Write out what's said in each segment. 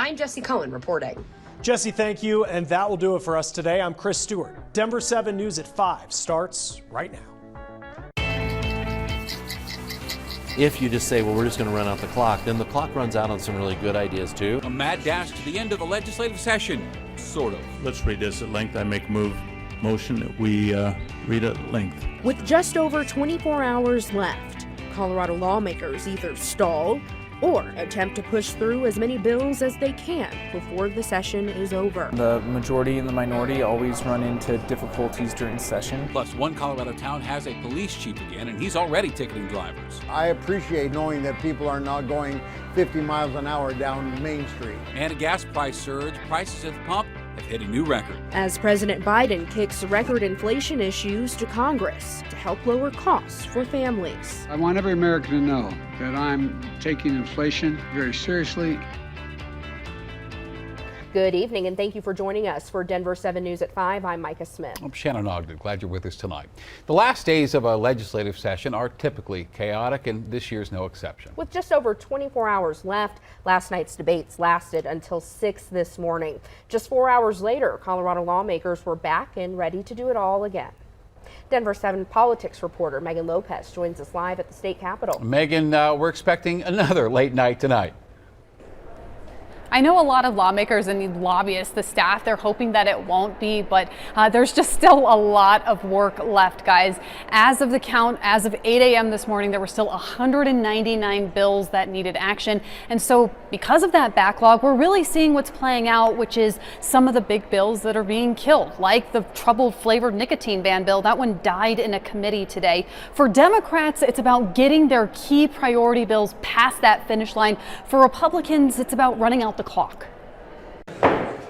I'm Jesse Cohen reporting. Jesse, thank you. And that will do it for us today. I'm Chris Stewart. Denver 7 News at 5 starts right now. If you just say, well, we're just going to run out the clock, then the clock runs out on some really good ideas, too. A mad dash to the end of the legislative session, sort of. Let's read this at length. I make motion that we read at length. With just over 24 hours left, Colorado lawmakers either stall or attempt to push through as many bills as they can before the session is over. The majority and the minority always run into difficulties during session. Plus, one Colorado town has a police chief again, and he's already ticketing drivers. I appreciate knowing that people are not going 50 miles an hour down Main Street. And a gas price surge, prices at the pump have hit a new record. As President Biden kicks record inflation issues to Congress to help lower costs for families. I want every American to know that I'm taking inflation very seriously. Good evening, and thank you for joining us for Denver 7 News at 5. I'm Micah Smith. I'm Shannon Ogden. Glad you're with us tonight. The last days of a legislative session are typically chaotic, and this year's no exception. With just over 24 hours left, last night's debates lasted until 6 this morning. Just 4 hours later, Colorado lawmakers were back and ready to do it all again. Denver 7 politics reporter Megan Lopez joins us live at the state capitol. Megan, we're expecting another late night tonight. I know a lot of lawmakers and the lobbyists, the staff, they're hoping that it won't be, but there's just still a lot of work left, guys. As of the count, as of 8 a.m. this morning, there were still 199 bills that needed action. And so because of that backlog, we're really seeing what's playing out, which is some of the big bills that are being killed, like the troubled flavored nicotine ban bill. That one died in a committee today. For Democrats, it's about getting their key priority bills past that finish line. For Republicans, it's about running out the clock.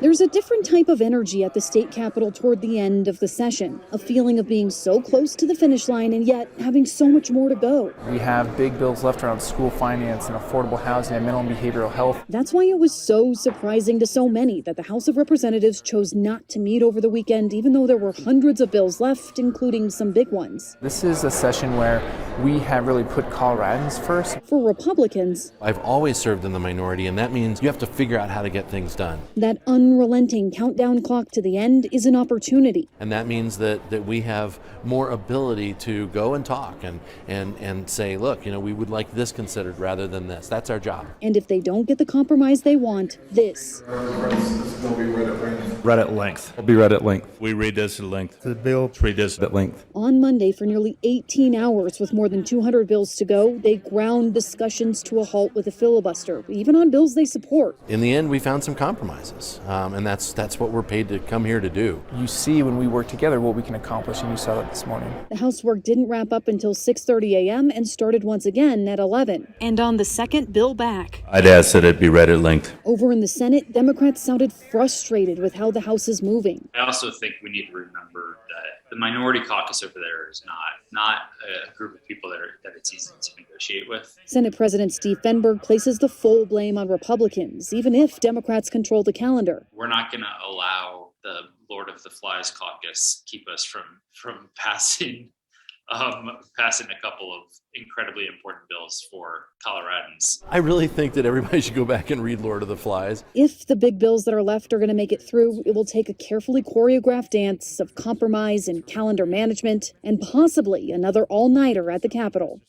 There's a different type of energy at the state capitol toward the end of the session, a feeling of being so close to the finish line and yet having so much more to go. We have big bills left around school finance and affordable housing and mental and behavioral health. That's why it was so surprising to so many that the House of Representatives chose not to meet over the weekend, even though there were hundreds of bills left, including some big ones. This is a session where we have really put Coloradans first. For Republicans, I've always served in the minority, and that means you have to figure out how to get things done. that unrelenting countdown clock to the end is an opportunity. And that means that we have more ability to go and talk and say, look, you know, we would like this considered rather than this. That's our job. And if they don't get the compromise they want, this Read at length. Will be read at length. We read this at length. The bill. Let's read this at length. On Monday, for nearly 18 hours with more than 200 bills to go, they ground discussions to a halt with a filibuster, even on bills they support. In the end, we found some compromises, and that's what we're paid to come here to do. You see when we work together what we can accomplish, and you saw that this morning. The House work didn't wrap up until 6:30 a.m. and started once again at 11. And on the second bill back, I'd ask that it be read at length. over in the Senate, Democrats sounded frustrated with how the House is moving. I also think we need to remember that the minority caucus over there is not a group of people that it's easy to negotiate with. Senate President Steve Fenberg places the full blame on Republicans, even if Democrats control the calendar. We're not going to allow the Lord of the Flies caucus keep us from passing a couple of incredibly important bills for Coloradans. I really think that everybody should go back and read Lord of the Flies. If the big bills that are left are going to make it through, it will take a carefully choreographed dance of compromise and calendar management, and possibly another all-nighter at the Capitol.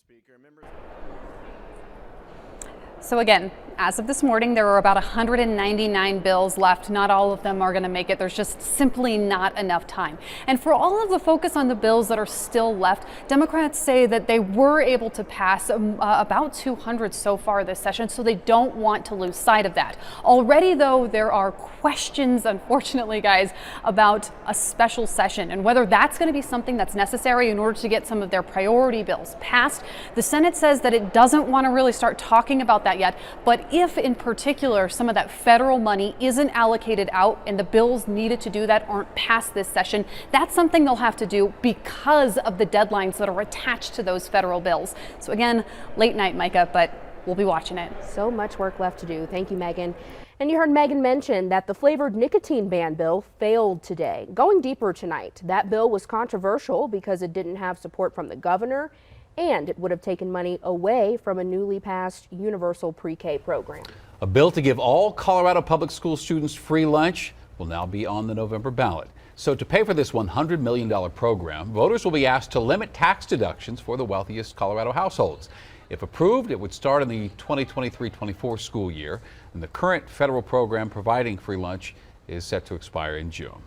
So again, as of this morning, there are about 199 bills left. Not all of them are going to make it. There's just simply not enough time. And for all of the focus on the bills that are still left, Democrats say that they were able to pass about 200 so far this session, so they don't want to lose sight of that. Already, though, there are questions, unfortunately, guys, about a special session and whether that's going to be something that's necessary in order to get some of their priority bills passed. The Senate says that it doesn't want to really start talking about that yet, but if in particular some of that federal money isn't allocated out and the bills needed to do that aren't passed this session, that's something they'll have to do because of the deadlines that are attached to those federal bills. So again, late night, Micah, but we'll be watching it. So much work left to do. Thank you, Megan. And you heard Megan mention that the flavored nicotine ban bill failed today. Going deeper tonight, that bill was controversial because it didn't have support from the governor, and it would have taken money away from a newly passed universal pre-K program. A bill to give all Colorado public school students free lunch will now be on the November ballot. So to pay for this $100 million program, voters will be asked to limit tax deductions for the wealthiest Colorado households. If approved, it would start in the 2023-24 school year, and the current federal program providing free lunch is set to expire in June.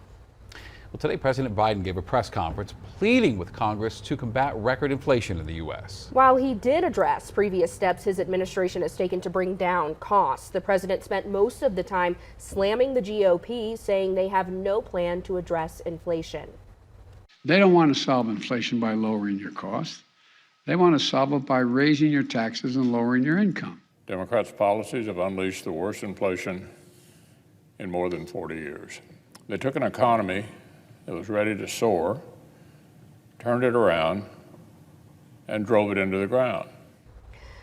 Well, today President Biden gave a press conference pleading with Congress to combat record inflation in the U.S. While he did address previous steps his administration has taken to bring down costs, the president spent most of the time slamming the GOP, saying they have no plan to address inflation. They don't want to solve inflation by lowering your costs. They want to solve it by raising your taxes and lowering your income. Democrats' policies have unleashed the worst inflation in more than 40 years. They took an economy that was ready to soar, turned it around, and drove it into the ground.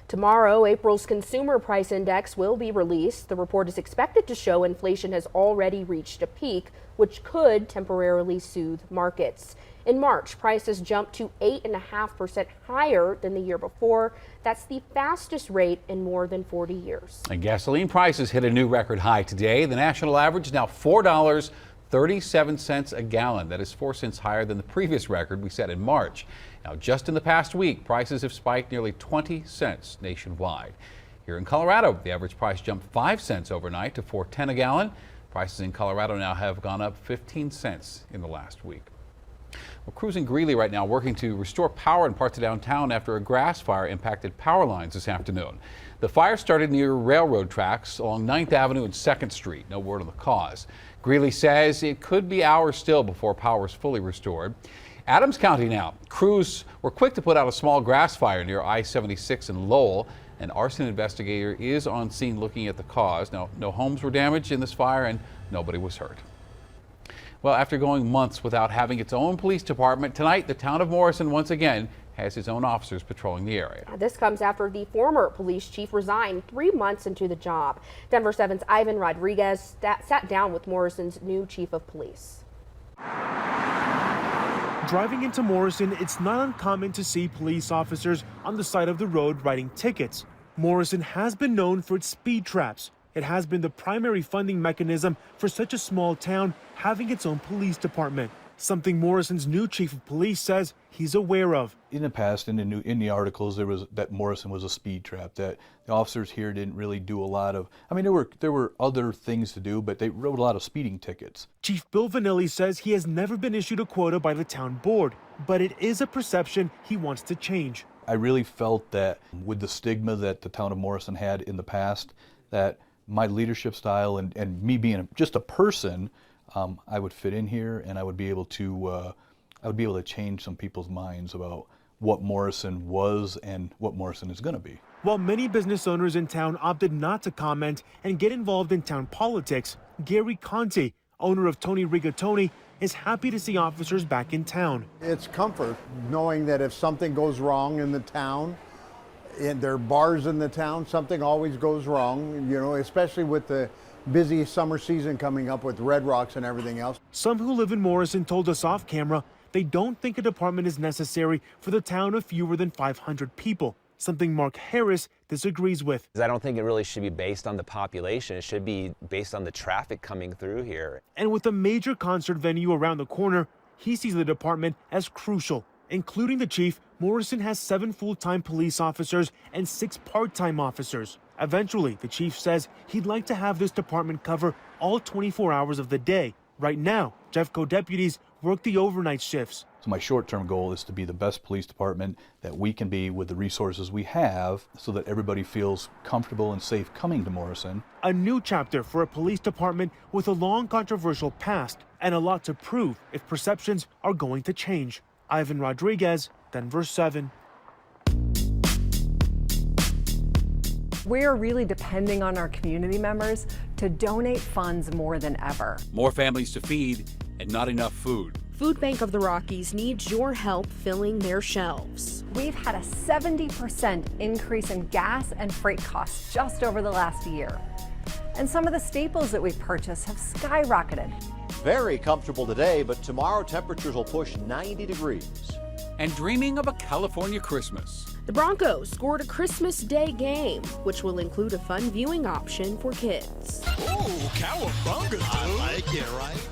Tomorrow, April's Consumer Price Index will be released. The report is expected to show inflation has already reached a peak, which could temporarily soothe markets. In March, prices jumped to 8.5% higher than the year before. That's the fastest rate in more than 40 years. And gasoline prices hit a new record high today. The national average is now $4.37 a gallon. That is 4 cents higher than the previous record we set in March. Now, just in the past week, prices have spiked nearly 20 cents nationwide. Here in Colorado, the average price jumped 5 cents overnight to $4.10 a gallon. Prices in Colorado now have gone up 15 cents in the last week. Well, crews in Greeley right now working to restore power in parts of downtown after a grass fire impacted power lines this afternoon. The fire started near railroad tracks along 9th Avenue and 2nd Street. No word on the cause. Greeley says it could be hours still before power is fully restored. Adams County now. Crews were quick to put out a small grass fire near I-76 in Lowell. An arson investigator is on scene looking at the cause. Now, no homes were damaged in this fire and nobody was hurt. Well, after going months without having its own police department, tonight the town of Morrison once again has its own officers patrolling the area. This comes after the former police chief resigned 3 months into the job. Denver 7's Ivan Rodriguez sat down with Morrison's new chief of police. Driving into Morrison, it's not uncommon to see police officers on the side of the road writing tickets. Morrison has been known for its speed traps. It has been the primary funding mechanism for such a small town having its own police department, something Morrison's new chief of police says he's aware of. In the past, in the articles, there was that Morrison was a speed trap, that the officers here didn't really do a lot of, I mean, there were other things to do, but they wrote a lot of speeding tickets. Chief Bill Vanilli says he has never been issued a quota by the town board, but it is a perception he wants to change. I really felt that with the stigma that the town of Morrison had in the past, that my leadership style and me being just a person, I would fit in here, and I would be able to change some people's minds about what Morrison was and what Morrison is going to be. While many business owners in town opted not to comment and get involved in town politics, Gary Conti, owner of Tony Rigatoni, is happy to see officers back in town. It's comfort knowing that if something goes wrong in the town, and there are bars in the town, something always goes wrong, you know, especially with the busy summer season coming up with Red Rocks and everything else. Some who live in Morrison told us off camera they don't think a department is necessary for the town of fewer than 500 people, something Mark Harris disagrees with. I don't think it really should be based on the population. It should be based on the traffic coming through here. And with a major concert venue around the corner, he sees the department as crucial. Including the chief, Morrison has 7 full-time police officers and 6 part-time officers. Eventually, the chief says he'd like to have this department cover all 24 hours of the day. Right now, Jeffco deputies work the overnight shifts. So my short-term goal is to be the best police department that we can be with the resources we have so that everybody feels comfortable and safe coming to Morrison. A new chapter for a police department with a long controversial past and a lot to prove if perceptions are going to change. Ivan Rodriguez, Denver 7. We are really depending on our community members to donate funds more than ever. More families to feed and not enough food. Food Bank of the Rockies needs your help filling their shelves. We've had a 70% increase in gas and freight costs just over the last year. And some of the staples that we've purchased have skyrocketed. Very comfortable today, but tomorrow temperatures will push 90 degrees. And dreaming of a California Christmas. The Broncos scored a Christmas Day game, which will include a fun viewing option for kids. Oh, cowabunga, dude. I like it, right?